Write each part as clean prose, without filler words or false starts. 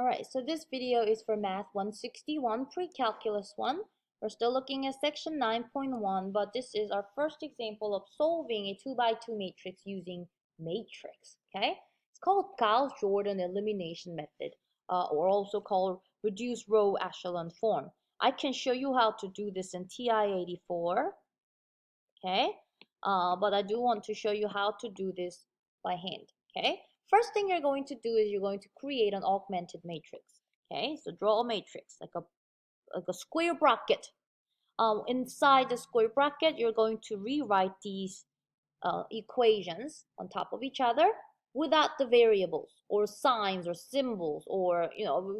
Alright, so this video is for Math 161, Pre-Calculus 1. We're still looking at section 9.1, but this is our first example of solving a 2x2 matrix using matrix, okay? It's called Gauss-Jordan elimination method, or also called reduced row-echelon form. I can show you how to do this in TI-84, okay? But I do want to show you how to do this by hand, okay? First thing you're going to do is you're going to create an augmented matrix, okay? So draw a matrix, like a square bracket. Inside the square bracket, you're going to rewrite these equations on top of each other without the variables or signs or symbols, or,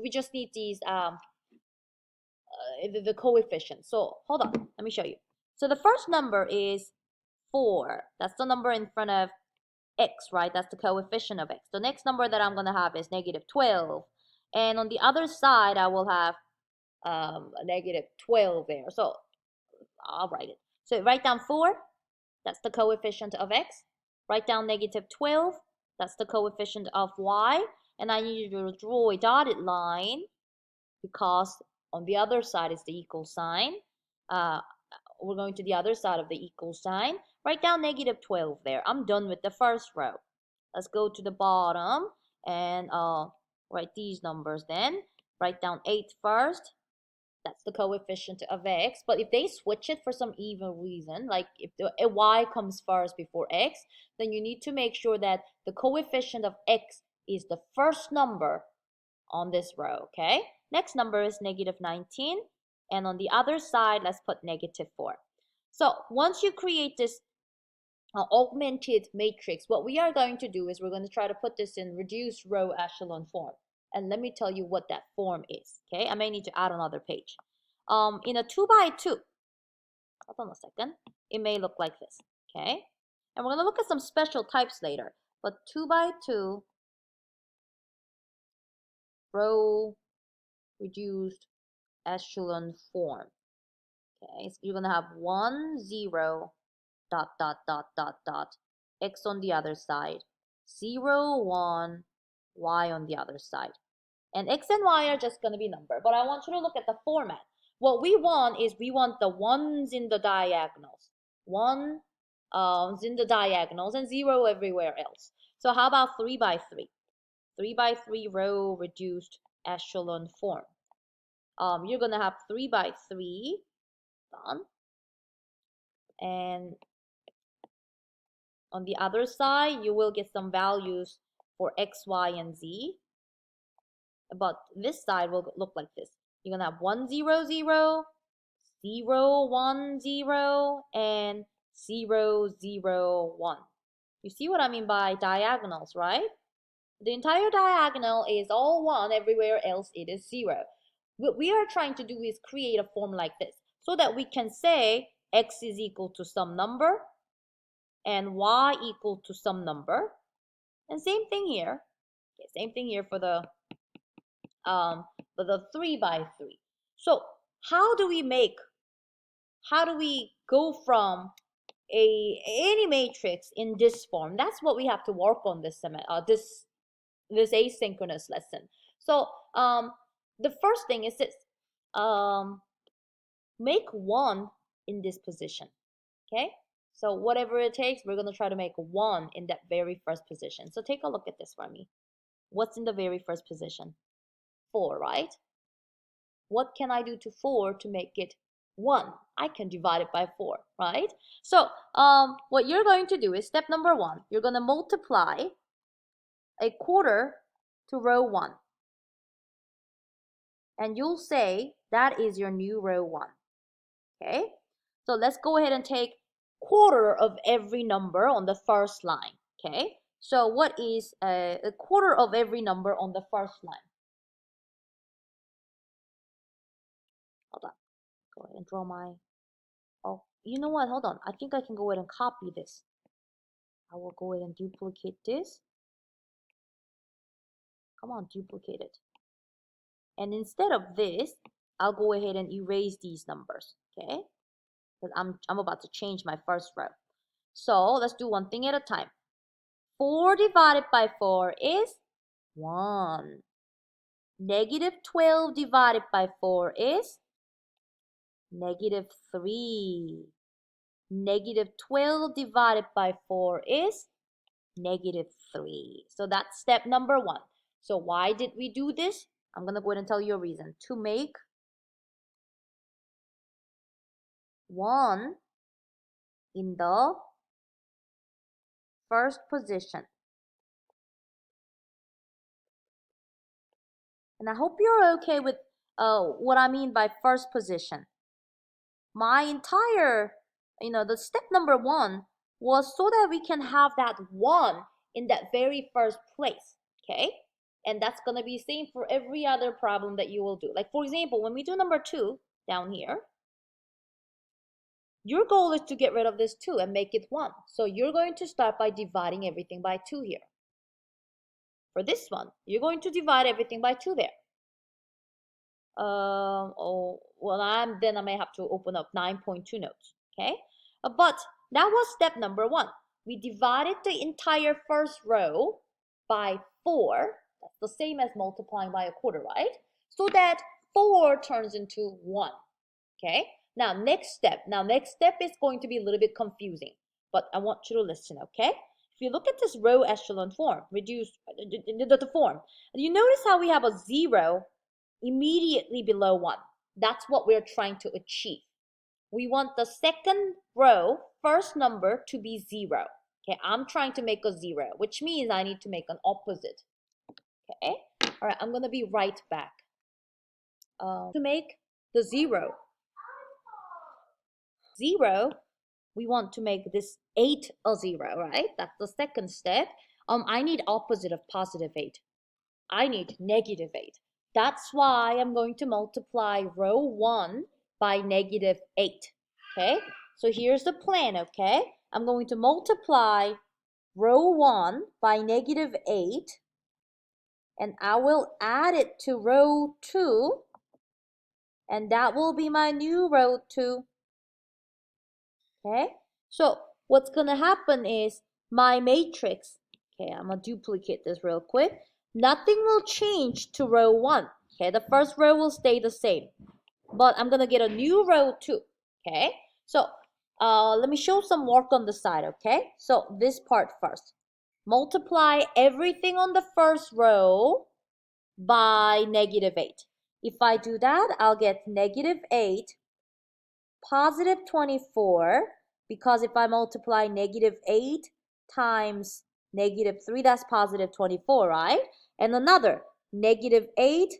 we just need these, the coefficients. So hold on, let me show you. So the first number is 4. That's the number in front of x, right? That's the coefficient of x. The next number that I'm going to have is negative 12. And on the other side, I will have a negative 12 there. So I'll write it. So write down 4. That's the coefficient of x. Write down negative 12. That's the coefficient of y. And I need you to draw a dotted line because on the other side is the equal sign. We're going to the other side of the equal sign. Write down negative 12 there. I'm done with the first row. Let's go to the bottom and write these numbers then. Write down 8 first. That's the coefficient of x. But if they switch it for some evil reason, like if the y comes first before x, then you need to make sure that the coefficient of x is the first number on this row, okay? Next number is negative 19. And on the other side, let's put negative 4. So once you create this augmented matrix, what we are going to do is we're going to try to put this in reduced row echelon form. And let me tell you what that form is, okay? I may need to add another page. In a 2x2, hold on a second, it may look like this, okay? And we're going to look at some special types later. But 2x2 row reduced echelon form. Okay, so you're gonna have 1, 0, dot, dot, dot, dot, dot, x on the other side, 0, 1, y on the other side. And x and y are just gonna be number, but I want you to look at the format. What we want is we want the ones in the diagonals. 1 in the diagonals and 0 everywhere else. So how about 3x3? 3x3 row reduced echelon form. You're gonna have 3x3 done, and on the other side you will get some values for x, y, and z, but this side will look like this. You're gonna have 1, 0, 0, 0, 1, 0, and 0, 0, 1. You see what I mean by diagonals, right? The entire diagonal is all 1, everywhere else it is 0. What we are trying to do is create a form like this so that we can say x is equal to some number and y equal to some number. And same thing here. Okay, same thing here for the 3x3. So how do we go from any matrix in this form? That's what we have to work on this asynchronous lesson. So the first thing is this. Make 1 in this position, okay? So whatever it takes, we're going to try to make 1 in that very first position. So take a look at this for me. What's in the very first position? 4, right? What can I do to 4 to make it 1? I can divide it by 4, right? So what you're going to do is step number 1. You're going to multiply a quarter to row 1. And you'll say that is your new row 1. Okay, so let's go ahead and take quarter of every number on the first line. Okay, so what is a quarter of every number on the first line? Hold on, go ahead and draw my, oh, you know what, hold on, I think I can go ahead and copy this. I will go ahead and duplicate this. Come on, duplicate it. And instead of this, I'll go ahead and erase these numbers, okay? Because I'm about to change my first row. So let's do one thing at a time. 4 divided by 4 is 1. Negative 12 divided by 4 is negative 3. Negative 12 divided by 4 is negative 3. So that's step number 1. So why did we do this? I'm going to go ahead and tell you a reason. To make 1 in the first position. And I hope you're okay with what I mean by first position. My entire, the step number 1 was so that we can have that 1 in that very first place, okay? And that's going to be the same for every other problem that you will do. Like, for example, when we do number 2 down here, your goal is to get rid of this 2 and make it 1. So you're going to start by dividing everything by 2 here. For this one, you're going to divide everything by 2 there. Then I may have to open up 9.2 notes, okay? But that was step number 1. We divided the entire first row by 4. That's the same as multiplying by a quarter, right? So that 4 turns into 1, okay? Now, next step is going to be a little bit confusing, but I want you to listen, okay? If you look at this row echelon form, reduced the form, you notice how we have a 0 immediately below 1. That's what we're trying to achieve. We want the second row, first number, to be 0. Okay, I'm trying to make a 0, which means I need to make an opposite. Okay, all right, I'm going to be right back. To make the 0, we want to make this 8 a 0, right? That's the second step. I need opposite of positive 8. I need negative 8. That's why I'm going to multiply row 1 by negative 8, okay? So here's the plan, okay? I'm going to multiply row 1 by negative 8, and I will add it to row 2, and that will be my new row 2, okay? So what's going to happen is my matrix, okay, I'm going to duplicate this real quick. Nothing will change to row 1, okay? The first row will stay the same, but I'm going to get a new row 2, okay? So let me show some work on the side, okay? So this part first. Multiply everything on the first row by negative 8. If I do that, I'll get negative 8, positive 24, because if I multiply negative 8 times negative 3, that's positive 24, right? And another, negative 8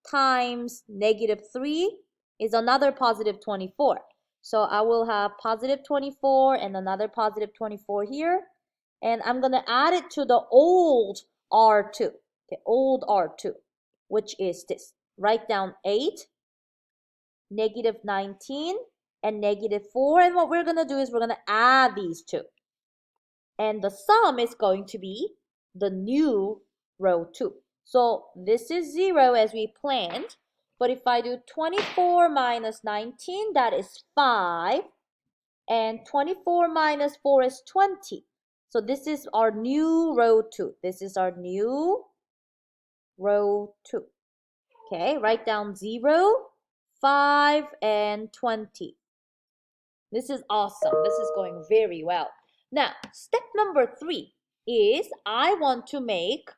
times negative 3 is another positive 24. So I will have positive 24 and another positive 24 here. And I'm going to add it to the old R2, okay, old R2, which is this. Write down 8, negative 19, and negative 4. And what we're going to do is we're going to add these two. And the sum is going to be the new row 2. So this is 0 as we planned. But if I do 24 minus 19, that is 5. And 24 minus 4 is 20. So this is our new row 2. This is our new row 2. Okay, write down 0, 5, and 20. This is awesome. This is going very well. Now, step number 3 is I want to make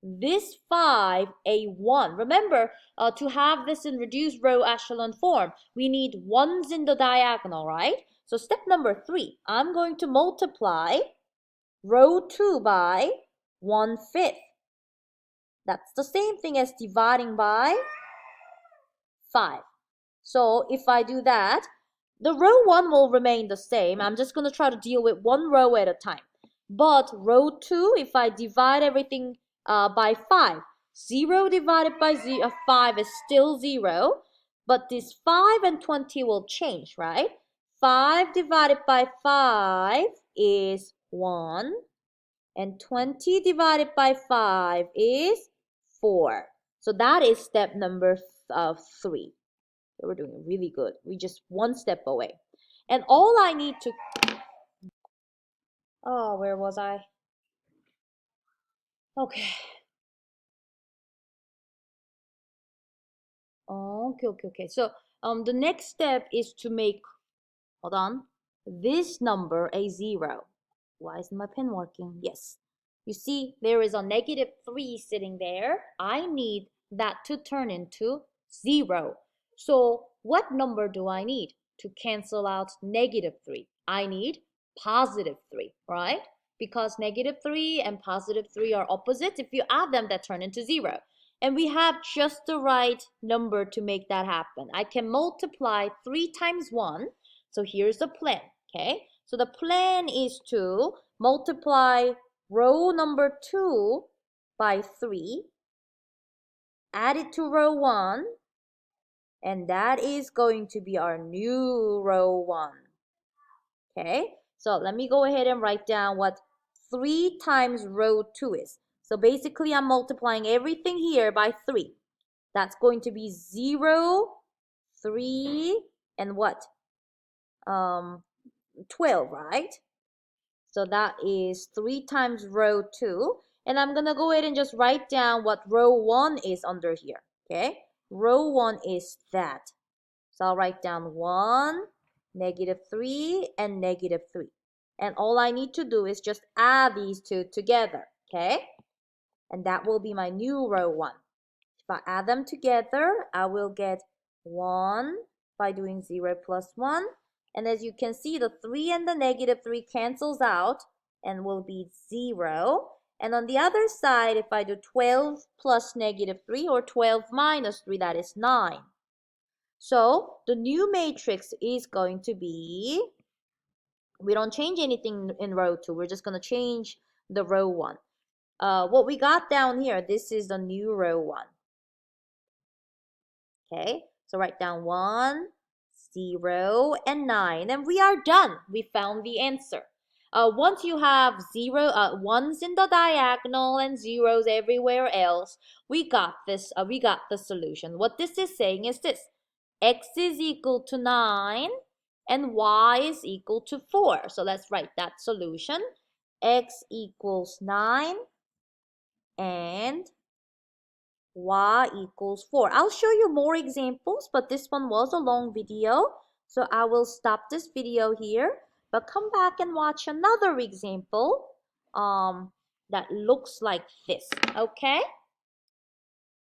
this 5 a 1. Remember, to have this in reduced row echelon form, we need 1s in the diagonal, right? So step number 3, I'm going to multiply row 2 by 1/5. That's the same thing as dividing by 5. So if I do that, the row 1 will remain the same. I'm just going to try to deal with one row at a time. But row 2, if I divide everything by 5, 0 divided by 5 is still 0. But this 5 and 20 will change, right? 5 divided by 5 is 1. And 20 divided by 5 is 4. So that is step number 3. We're doing really good. We're just one step away. And all I need to... Oh, where was I? Okay. Okay. So the next step is to make, hold on, this number a 0. Why isn't my pen working? Yes. You see, there is a -3 sitting there. I need that to turn into 0. So what number do I need to cancel out -3? I need +3, right? Because -3 and +3 are opposites. If you add them, that turn into 0. And we have just the right number to make that happen. I can multiply 3 times 1. So here's the plan, okay? So the plan is to multiply row number 2 by 3, add it to row 1, and that is going to be our new row 1. Okay, so let me go ahead and write down what 3 times row 2 is. So basically I'm multiplying everything here by 3. That's going to be 0, 3, and what? 12, right? So that is 3 times row 2. And I'm going to go ahead and just write down what row 1 is under here. Okay, row 1 is that. So I'll write down 1, -3, and -3. And all I need to do is just add these two together. Okay, and that will be my new row 1. If I add them together, I will get 1 by doing 0 plus 1. And as you can see, the 3 and the -3 cancels out and will be 0. And on the other side, if I do 12 plus -3 or 12 minus 3, that is 9. So the new matrix is going to be, we don't change anything in row 2. We're just going to change the row 1. What we got down here, this is the new row 1. Okay, so write down 1, 0, and 9, and we are done. We found the answer. Once you have ones in the diagonal and zeros everywhere else, we got this. We got the solution. What this is saying is this: x is equal to 9, and y is equal to 4. So let's write that solution. X equals 9, and y equals 4. I'll show you more examples, but this one was a long video, so I will stop this video here, but come back and watch another example that looks like this, okay?